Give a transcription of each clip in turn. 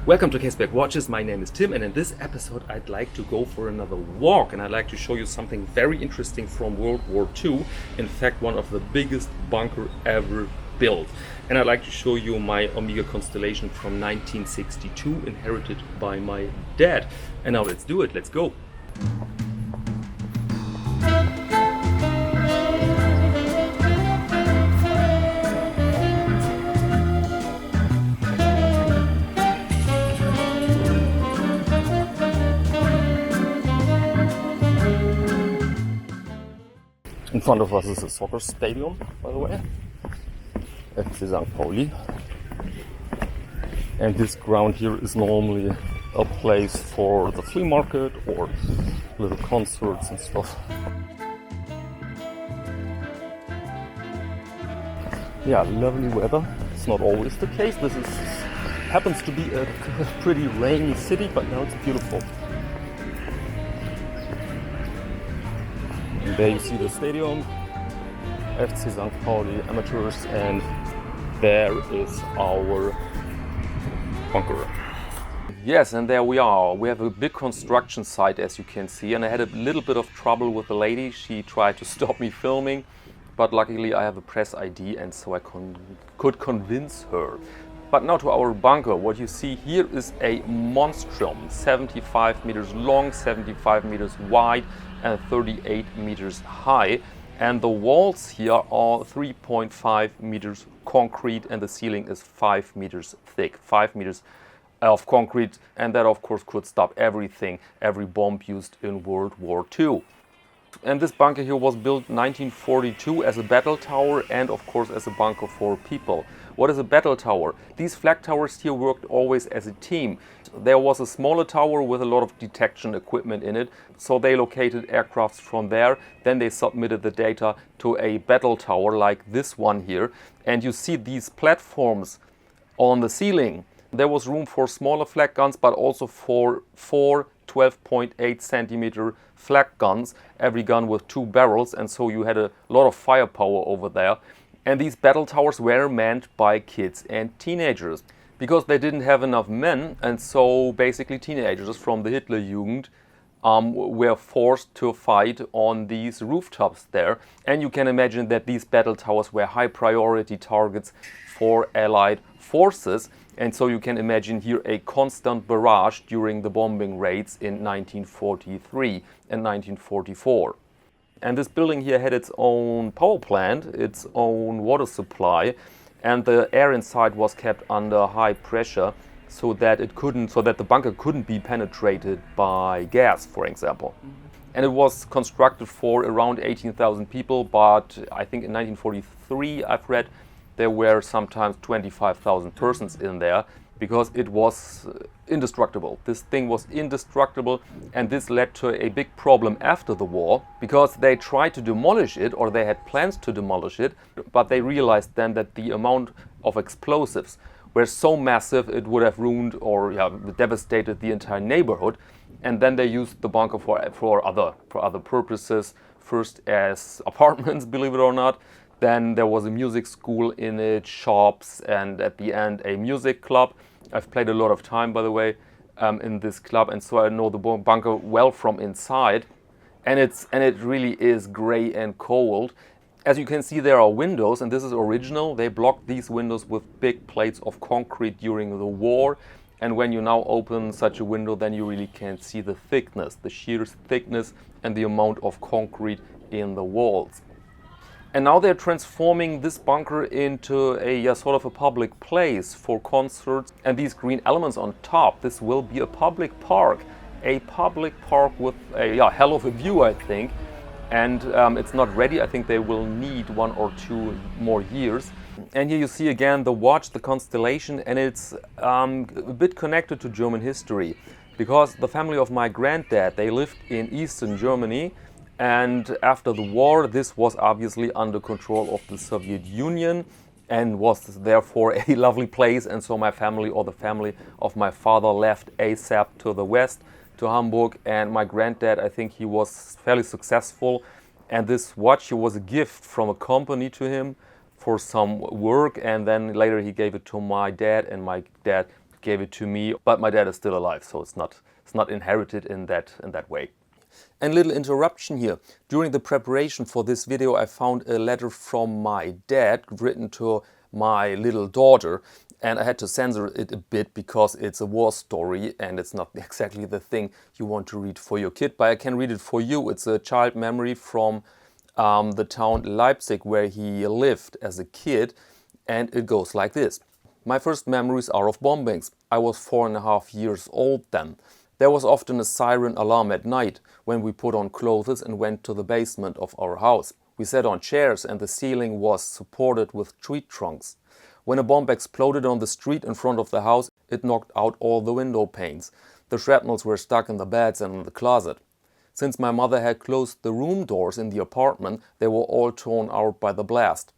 Welcome to Caseback Watches. My name is Tim, and in this episode I'd like to go for another walk, and I'd like to show you something very interesting from World War II. In fact, one of the biggest bunker ever built. And I'd like to show you my Omega Constellation from 1962, inherited by my dad. And now let's do it. Let's go. In front of us is a soccer stadium, by the way, FC St. Pauli. And this ground here is normally a place for the flea market or little concerts and stuff. Yeah, lovely weather. It's not always the case. This happens to be a pretty rainy city, but now it's beautiful. There you see the stadium, FC St. Pauli amateurs, and there is our bunker. Yes, and there we are. We have a big construction site, as you can see, and I had a little bit of trouble with the lady. She tried to stop me filming, but luckily I have a press ID, and so I could convince her. But now to our bunker. What you see here is a monstrum, 75 meters long, 75 meters wide, and 38 meters high. And the walls here are 3.5 meters concrete, and the ceiling is 5 meters thick. 5 meters of concrete, and that of course could stop everything, every bomb used in World War II. And this bunker here was built 1942 as a battle tower and of course as a bunker for people. What is a battle tower? These flak towers here worked always as a team. There was a smaller tower with a lot of detection equipment in it, so they located aircrafts from there. Then they submitted the data to a battle tower like this one here. And you see these platforms on the ceiling. There was room for smaller flak guns, but also for four 12.8 centimeter flak guns, every gun with 2 barrels, and so you had a lot of firepower over there. And these battle towers were manned by kids and teenagers because they didn't have enough men, and so basically teenagers from the Hitler Jugend were forced to fight on these rooftops there. And you can imagine that these battle towers were high priority targets for Allied forces. And so you can imagine here a constant barrage during the bombing raids in 1943 and 1944. And this building here had its own power plant, its own water supply, and the air inside was kept under high pressure so that the bunker couldn't be penetrated by gas, for example. And it was constructed for around 18,000 people, but I think in 1943, I've read, there were sometimes 25,000 persons in there because it was indestructible. This thing was indestructible, and this led to a big problem after the war because they tried to demolish it, or they had plans to demolish it, but they realized then that the amount of explosives were so massive it would have ruined or devastated the entire neighborhood. And then they used the bunker for other purposes, first as apartments, believe it or not. Then there was a music school in it, shops, and at the end a music club. I've played a lot of time, by the way, in this club, and so I know the bunker well from inside. And it really is gray and cold. As you can see, there are windows, and this is original. They blocked these windows with big plates of concrete during the war. And when you now open such a window, then you really can see the thickness, the sheer thickness, and the amount of concrete in the walls. And now they're transforming this bunker into a sort of a public place for concerts. And these green elements on top, this will be a public park. A public park with a hell of a view, I think. And it's not ready. I think they will need 1 or 2 more years. And here you see again the watch, the Constellation, and it's a bit connected to German history. Because the family of my granddad, they lived in Eastern Germany. And after the war, this was obviously under control of the Soviet Union and was therefore a lovely place. And so my family, or the family of my father, left ASAP to the west, to Hamburg. And my granddad, I think he was fairly successful. And this watch was a gift from a company to him for some work. And then later he gave it to my dad, and my dad gave it to me, but my dad is still alive, so it's not inherited in that way. And little interruption here. During the preparation for this video, I found a letter from my dad written to my little daughter, and I had to censor it a bit because it's a war story and it's not exactly the thing you want to read for your kid, but I can read it for you. It's a child memory from the town Leipzig where he lived as a kid, and it goes like this. My first memories are of bombings. I was 4.5 years old then. There was often a siren alarm at night when we put on clothes and went to the basement of our house. We sat on chairs and the ceiling was supported with tree trunks. When a bomb exploded on the street in front of the house, it knocked out all the window panes. The shrapnels were stuck in the beds and in the closet. Since my mother had closed the room doors in the apartment, they were all torn out by the blast.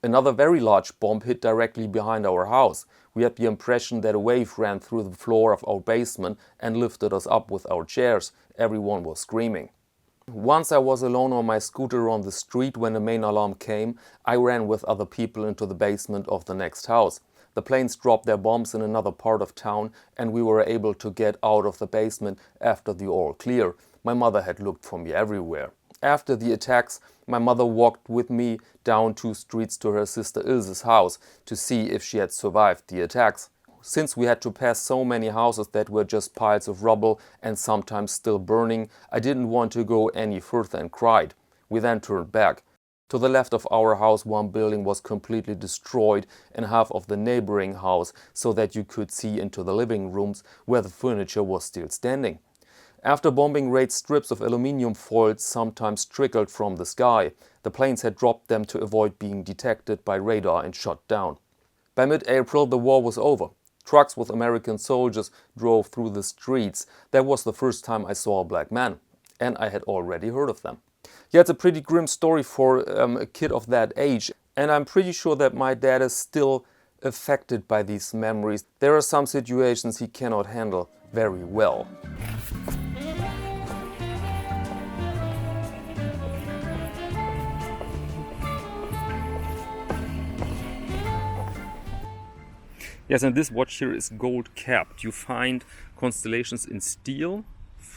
Another very large bomb hit directly behind our house. We had the impression that a wave ran through the floor of our basement and lifted us up with our chairs. Everyone was screaming. Once I was alone on my scooter on the street when the main alarm came. I ran with other people into the basement of the next house. The planes dropped their bombs in another part of town and we were able to get out of the basement after the all clear. My mother had looked for me everywhere. After the attacks, my mother walked with me down 2 streets to her sister Ilse's house to see if she had survived the attacks. Since we had to pass so many houses that were just piles of rubble and sometimes still burning, I didn't want to go any further and cried. We then turned back. To the left of our house, one building was completely destroyed and half of the neighboring house, so that you could see into the living rooms where the furniture was still standing. After bombing raids, strips of aluminium foils sometimes trickled from the sky. The planes had dropped them to avoid being detected by radar and shot down. By mid-April, the war was over. Trucks with American soldiers drove through the streets. That was the first time I saw a black man, and I had already heard of them. Yeah, it's a pretty grim story for a kid of that age, and I'm pretty sure that my dad is still affected by these memories. There are some situations he cannot handle very well. Yes, and this watch here is gold capped. You find constellations in steel,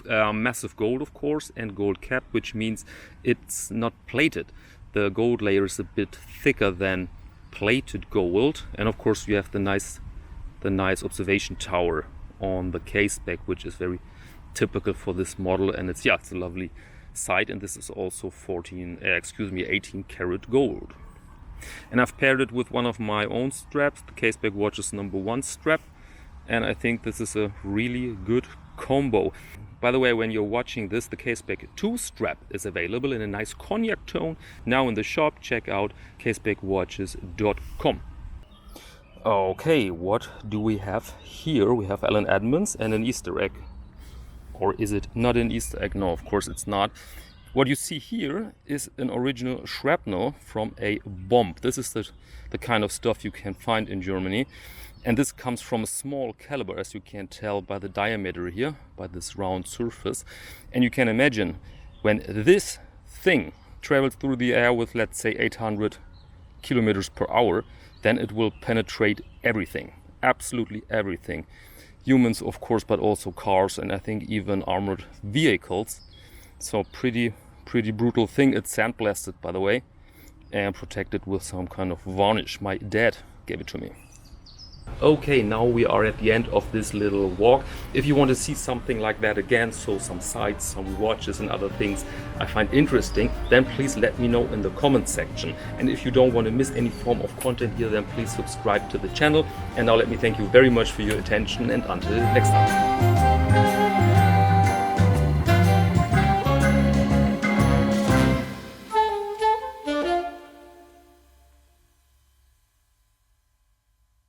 massive gold of course, and gold capped, which means it's not plated. The gold layer is a bit thicker than plated gold, and of course you have the nice observation tower on the Caseback, which is very typical for this model, and it's a lovely sight. And this is also 18 karat gold. And I've paired it with one of my own straps, the Caseback Watches #1 strap, and I think this is a really good combo. By the way, when you're watching this, the Caseback 2 strap is available in a nice cognac tone now in the shop. Check out casebackwatches.com. Okay, what do we have here? We have Alan Edmonds and an Easter egg. Or is it not an Easter egg? No, of course it's not. What you see here is an original shrapnel from a bomb. This is the kind of stuff you can find in Germany. And this comes from a small caliber, as you can tell by the diameter here, by this round surface. And you can imagine when this thing travels through the air with, let's say, 800 kilometers per hour, then it will penetrate everything, absolutely everything. Humans, of course, but also cars, and I think even armored vehicles. So pretty brutal thing. It's sandblasted, by the way, and protected with some kind of varnish. My dad gave it to me. Okay, now we are at the end of this little walk. If you want to see something like that again, so some sights, some watches and other things I find interesting, then please let me know in the comment section. And if you don't want to miss any form of content here, then please subscribe to the channel. And now let me thank you very much for your attention, and until next time.